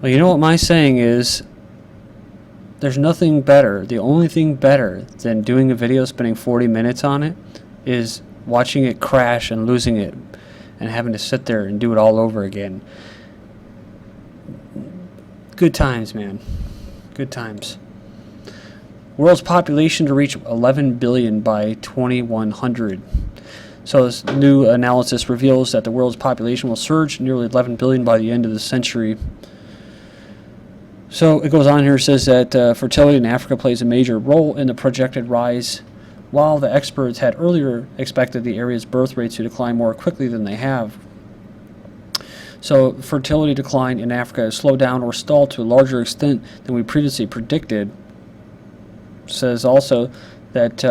Well, you know what my saying is? There's nothing better. The only thing better than doing a video, spending 40 minutes on it, is watching it crash and losing it and having to sit there and do it all over again. Good times, man. Good times. World's population to reach 11 billion by 2100. So this new analysis reveals that the world's population will surge to nearly 11 billion by the end of the century. So it goes on here, says that fertility in Africa plays a major role in the projected rise, while the experts had earlier expected the area's birth rates to decline more quickly than they have. So fertility decline in Africa has slowed down or stalled to a larger extent than we previously predicted. Says also that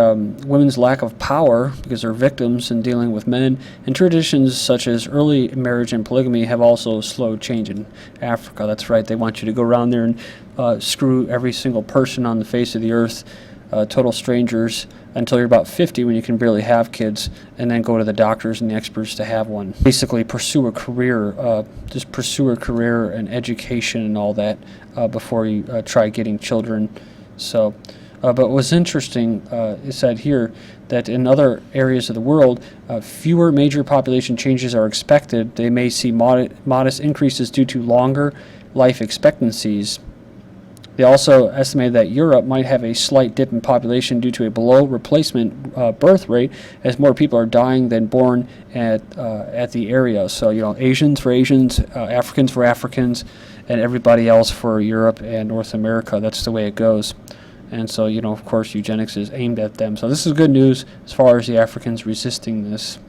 women's lack of power, because they're victims in dealing with men, and traditions such as early marriage and polygamy have also slowed change in Africa. That's right, they want you to go around there and screw every single person on the face of the earth, total strangers, until you're about 50 when you can barely have kids, and then go to the doctors and the experts to have one. Basically pursue a career, just pursue a career and education and all that before you try getting children. So. But what's interesting is that here that in other areas of the world, fewer major population changes are expected. They may see modest increases due to longer life expectancies. They also estimated that Europe might have a slight dip in population due to a below replacement birth rate, as more people are dying than born at the area. So, you know, Asians for Asians, Africans for Africans, and everybody else for Europe and North America. That's the way it goes. And so, you know, of course, eugenics is aimed at them. So this is good news as far as the Africans resisting this.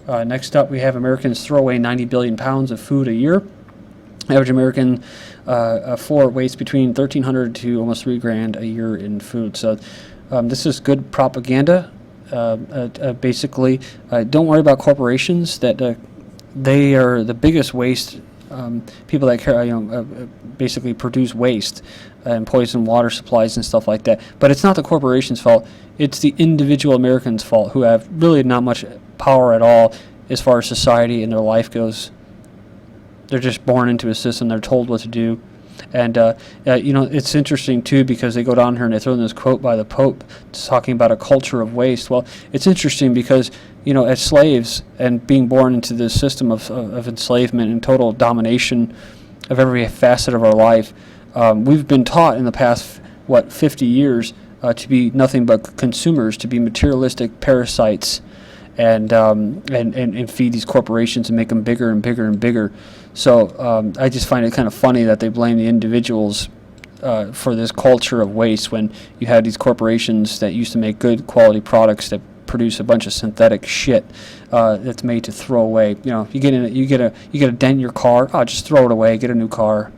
Next up, we have Americans throw away 90 billion pounds of food a year. Average American wastes between 1,300 to almost $3,000 a year in food. So this is good propaganda. Basically, don't worry about corporations. That they are the biggest waste. People that basically produce waste and poison water supplies and stuff like that. But it's not the corporation's fault. It's the individual Americans' fault, who have really not much power at all as far as society and their life goes. They're just born into a system. They're told what to do. And, you know, it's interesting, too, because they go down here and they throw in this quote by the Pope talking about a culture of waste. Well, it's interesting because, you know, as slaves and being born into this system of enslavement and total domination of every facet of our life, we've been taught in the past, 50 years to be nothing but consumers, to be materialistic parasites, and feed these corporations and make them bigger and bigger and bigger. So I just find it kind of funny that they blame the individuals for this culture of waste, when you have these corporations that used to make good quality products that produce a bunch of synthetic shit that's made to throw away. You know, you get a dent in your car, just throw it away, get a new car.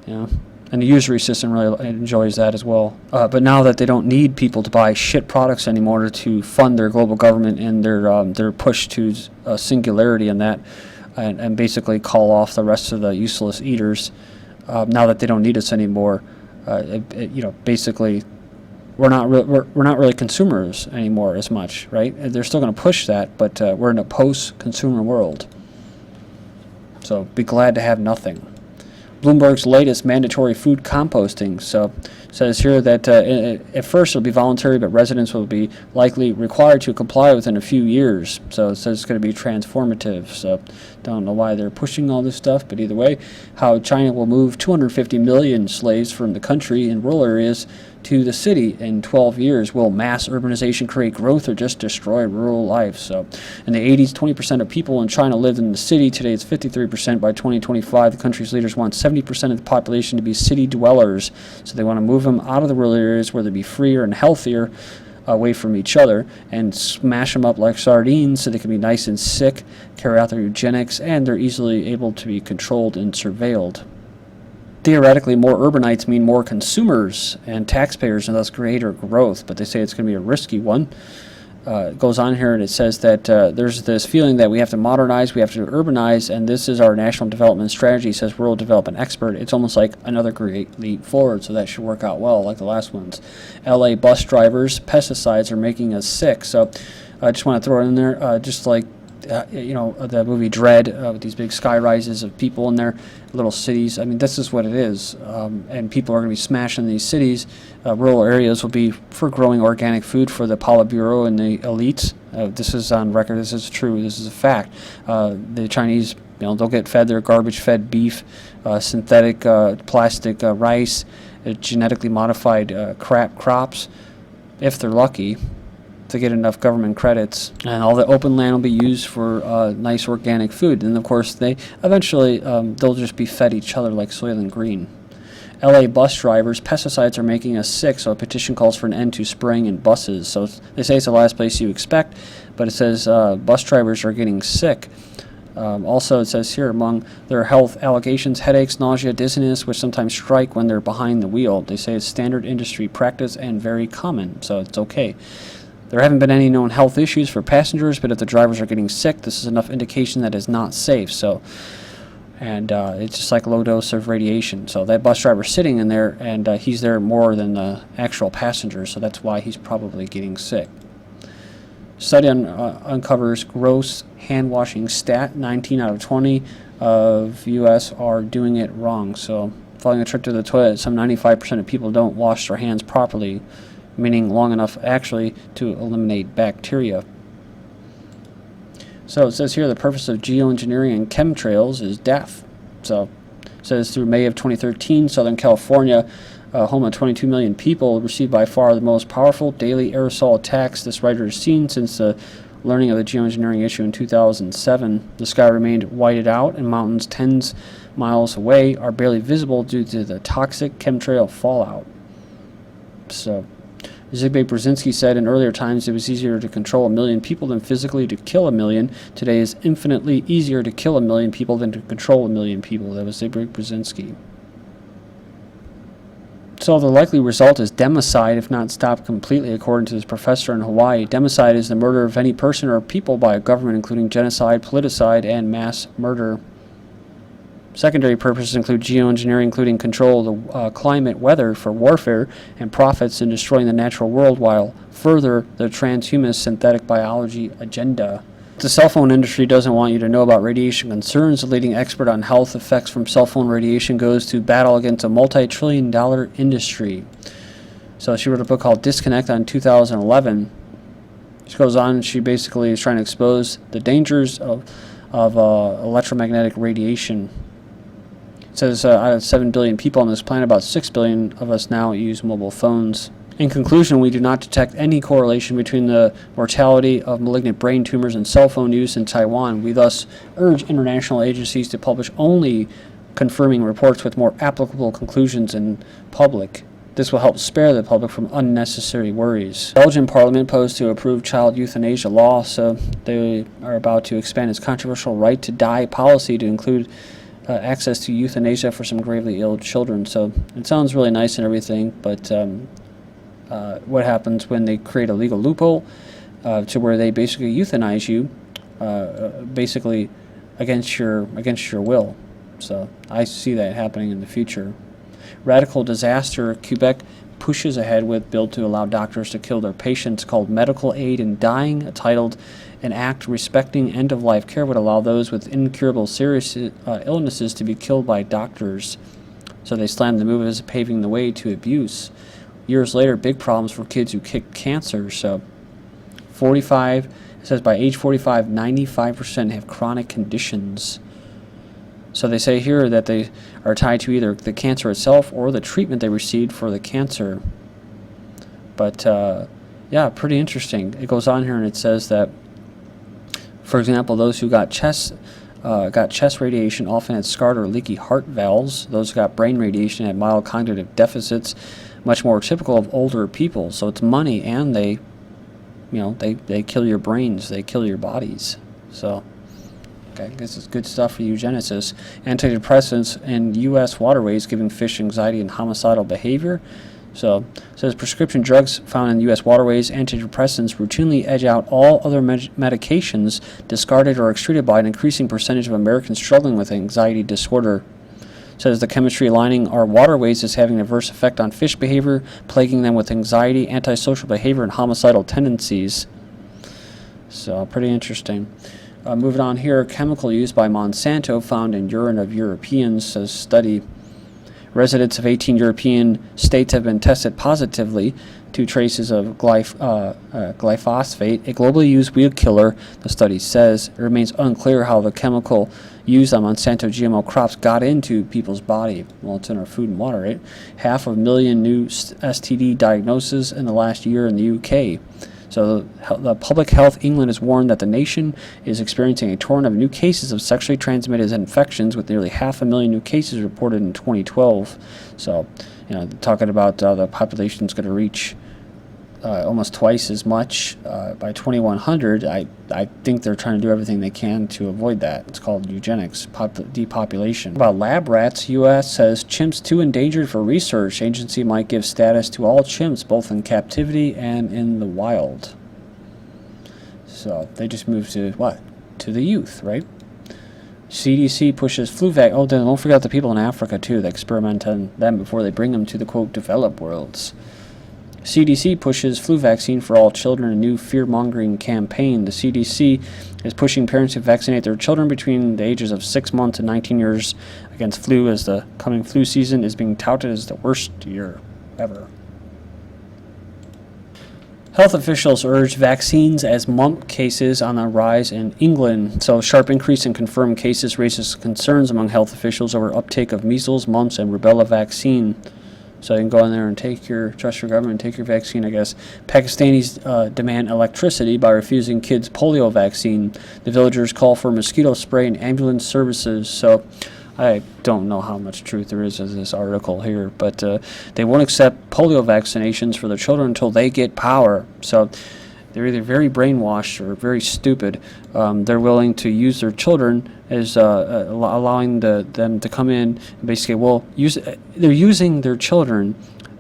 You know. And the usury system really enjoys that as well. But now that they don't need people to buy shit products anymore to fund their global government and their push to singularity in that, and basically call off the rest of the useless eaters, now that they don't need us anymore, you know, basically we're not really consumers anymore as much, right? They're still going to push that, but we're in a post-consumer world. So be glad to have nothing. Bloomberg's latest mandatory food composting. So it says here that at first it'll be voluntary, but residents will be likely required to comply within a few years. So it says it's going to be transformative. So don't know why they're pushing all this stuff, but either way, how China will move 250 million slaves from the country in rural areas to the city in 12 years. Will mass urbanization create growth or just destroy rural life? So in the 80s, 20% of people in China lived in the city. Today it's 53%. By 2025, the country's leaders want 70% of the population to be city dwellers. So they want to move them out of the rural areas where they'd be freer and healthier, away from each other, and smash them up like sardines so they can be nice and sick, carry out their eugenics, and they're easily able to be controlled and surveilled. Theoretically, more urbanites mean more consumers and taxpayers, and thus greater growth, but they say it's going to be a risky one. It goes on here and it says that there's this feeling that we have to modernize, we have to urbanize, and this is our national development strategy, says rural development expert. It's almost like another great leap forward, so that should work out well like the last ones. LA bus drivers, pesticides are making us sick. So I just want to throw it in there, just like the movie Dread, with these big sky rises of people in their little cities. I mean, this is what it is. And people are going to be smashing these cities. Rural areas will be for growing organic food for the Politburo and the elites. This is on record. This is true. This is a fact. The Chinese, they'll get fed their garbage-fed beef, synthetic plastic rice, genetically modified crap crops, if they're lucky, to get enough government credits, and all the open land will be used for nice organic food. And of course, they eventually they'll just be fed each other like Soylent Green. LA bus drivers, pesticides are making us sick, so a petition calls for an end to spraying in buses. So they say it's the last place you expect, but it says bus drivers are getting sick. Also, it says here, among their health allegations, headaches, nausea, dizziness, which sometimes strike when they're behind the wheel. They say it's standard industry practice and very common, so it's okay. There haven't been any known health issues for passengers, but if the drivers are getting sick, this is enough indication that it's not safe. So, and it's just like low dose of radiation. So that bus driver's sitting in there, and he's there more than the actual passengers, so that's why he's probably getting sick. Study uncovers gross hand-washing stat. 19 out of 20 of U.S. are doing it wrong. So following a trip to the toilet, some 95% of people don't wash their hands properly, meaning long enough actually to eliminate bacteria. So it says here the purpose of geoengineering and chemtrails is death. So it says through May of 2013, Southern California, home of 22 million people, received by far the most powerful daily aerosol attacks this writer has seen since the learning of the geoengineering issue in 2007. The sky remained whited out, and mountains tens miles away are barely visible due to the toxic chemtrail fallout. So Zbigniew Brzezinski said in earlier times it was easier to control 1 million people than physically to kill 1 million. Today is infinitely easier to kill 1 million people than to control 1 million people. That was Zbigniew Brzezinski. So the likely result is democide, if not stopped completely, according to this professor in Hawaii. Democide is the murder of any person or people by a government, including genocide, politicide, and mass murder. Secondary purposes include geoengineering, including control of the climate, weather for warfare, and profits in destroying the natural world, while further the transhumanist synthetic biology agenda. The cell phone industry doesn't want you to know about radiation concerns. The leading expert on health effects from cell phone radiation goes to battle against a multi-trillion-dollar industry. So she wrote a book called Disconnect in 2011. She goes on, she basically is trying to expose the dangers of electromagnetic radiation. It says out of 7 billion people on this planet, about 6 billion of us now use mobile phones. In conclusion, we do not detect any correlation between the mortality of malignant brain tumors and cell phone use in Taiwan. We thus urge international agencies to publish only confirming reports with more applicable conclusions in public. This will help spare the public from unnecessary worries. Belgian parliament posed to approve child euthanasia law, so they are about to expand its controversial right to die policy to include access to euthanasia for some gravely ill children. So it sounds really nice and everything, but what happens when they create a legal loophole to where they basically euthanize you, basically against your will? So I see that happening in the future. Radical disaster. Quebec pushes ahead with bill to allow doctors to kill their patients, called Medical Aid in Dying, titled An Act Respecting End-of-Life Care would allow those with incurable serious illnesses to be killed by doctors. So they slammed the move as paving the way to abuse. Years later, big problems for kids who kick cancer. So 45, it says by age 45, 95% have chronic conditions. So they say here that they are tied to either the cancer itself or the treatment they received for the cancer. But yeah, pretty interesting. It goes on here and it says that, for example, those who got chest radiation often had scarred or leaky heart valves. Those who got brain radiation had mild cognitive deficits, much more typical of older people. So it's money, and they kill your brains, they kill your bodies. So okay, this is good stuff for eugenicists. Antidepressants in U.S. waterways giving fish anxiety and homicidal behavior. So it says prescription drugs found in U.S. waterways, antidepressants routinely edge out all other medications discarded or excreted by an increasing percentage of Americans struggling with anxiety disorder. It says the chemistry lining our waterways is having an adverse effect on fish behavior, plaguing them with anxiety, antisocial behavior, and homicidal tendencies. So pretty interesting. Moving on here, chemical used by Monsanto found in urine of Europeans, says study. Residents of 18 European states have been tested positively to traces of glyphosate, a globally used weed killer, the study says. It remains unclear how the chemical used on Monsanto GMO crops got into people's body. Well, it's in our food and water, right? 500,000 new STD diagnoses in the last year in the UK. So the Public Health England has warned that the nation is experiencing a torrent of new cases of sexually transmitted infections, with nearly 500,000 new cases reported in 2012. So, talking about the population is going to reach almost twice as much by 2100. I think they're trying to do everything they can to avoid that. It's called eugenics, depopulation. About lab rats, U.S. says chimps too endangered for research. Agency might give status to all chimps, both in captivity and in the wild. So they just moved to what? To the youth, right? CDC pushes flu vac. Oh, then don't forget the people in Africa too. They experiment on them before they bring them to the quote developed worlds. CDC pushes flu vaccine for all children, a new fear-mongering campaign. The CDC is pushing parents to vaccinate their children between the ages of 6 months and 19 years against flu, as the coming flu season is being touted as the worst year ever. Health officials urge vaccines as mumps cases on the rise in England. So, sharp increase in confirmed cases raises concerns among health officials over uptake of measles, mumps, and rubella vaccine. So you can go in there and trust your government, take your vaccine, I guess. Pakistanis demand electricity by refusing kids' polio vaccine. The villagers call for mosquito spray and ambulance services. So I don't know how much truth there is in this article here, but they won't accept polio vaccinations for their children until they get power. So they're either very brainwashed or very stupid. They're willing to use their children as allowing them to come in and basically, they're using their children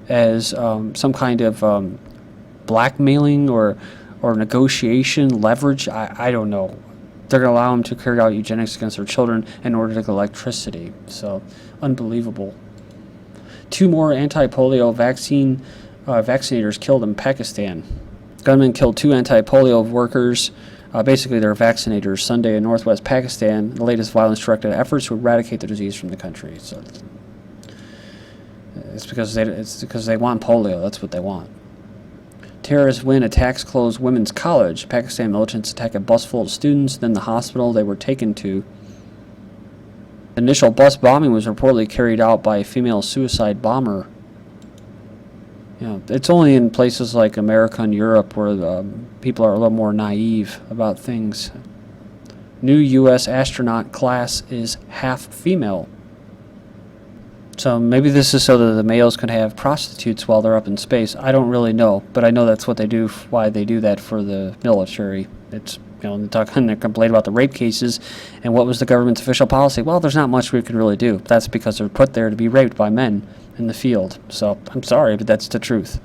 as some kind of blackmailing or negotiation, leverage. I don't know. They're going to allow them to carry out eugenics against their children in order to get electricity. So, unbelievable. 2 more anti-polio vaccinators killed in Pakistan. Gunmen killed 2 anti-polio workers. Basically, they're vaccinators Sunday in northwest Pakistan. The latest violence-directed efforts to eradicate the disease from the country. So it's because they want polio. That's what they want. Terrorists win. Attacks close women's college. Pakistan militants attack a bus full of students, then the hospital they were taken to. The initial bus bombing was reportedly carried out by a female suicide bomber. It's only in places like America and Europe where people are a little more naive about things. New U.S. astronaut class is half female. So maybe this is so that the males can have prostitutes while they're up in space. I don't really know, but I know that's what they do, why they do that for the military. It's, they complain about the rape cases, and what was the government's official policy? Well, there's not much we can really do. That's because they're put there to be raped by men in the field. So I'm sorry, but that's the truth.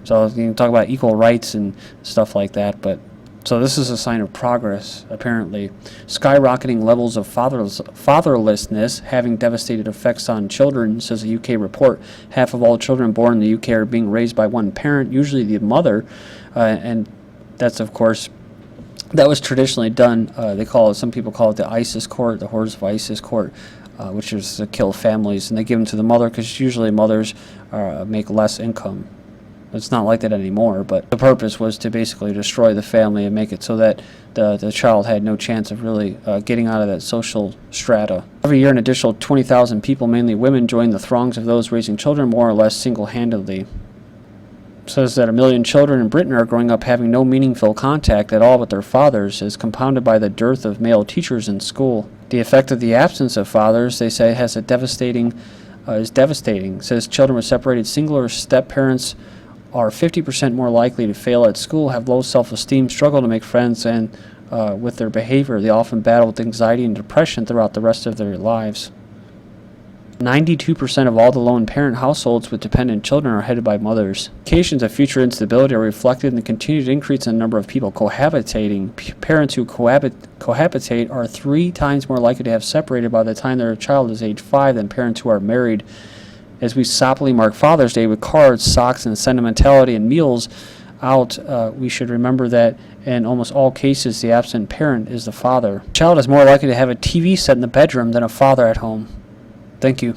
So you can talk about equal rights and stuff like that, but so this is a sign of progress, apparently. Skyrocketing levels of fatherlessness having devastated effects on children, says a UK report. Half of all children born in the UK are being raised by one parent, usually the mother, and that's, of course, that was traditionally done. Some people call it the ISIS court, the Hordes of ISIS court, which is to kill families, and they give them to the mother because usually mothers make less income. It's not like that anymore, but the purpose was to basically destroy the family and make it so that the child had no chance of really getting out of that social strata. Every year, an additional 20,000 people, mainly women, join the throngs of those raising children more or less single-handedly. It says that 1 million children in Britain are growing up having no meaningful contact at all with their fathers, is compounded by the dearth of male teachers in school. The effect of the absence of fathers, they say, is devastating. It says children with separated single or step parents are 50% more likely to fail at school, have low self-esteem, struggle to make friends, and with their behavior, they often battle with anxiety and depression throughout the rest of their lives. 92% of all the lone parent households with dependent children are headed by mothers. Indications of future instability are reflected in the continued increase in the number of people cohabitating. Parents who cohabitate are 3 times more likely to have separated by the time their child is age 5 than parents who are married. As we soppily mark Father's Day with cards, socks, and sentimentality and meals, out, we should remember that in almost all cases, the absent parent is the father. A child is more likely to have a TV set in the bedroom than a father at home. Thank you.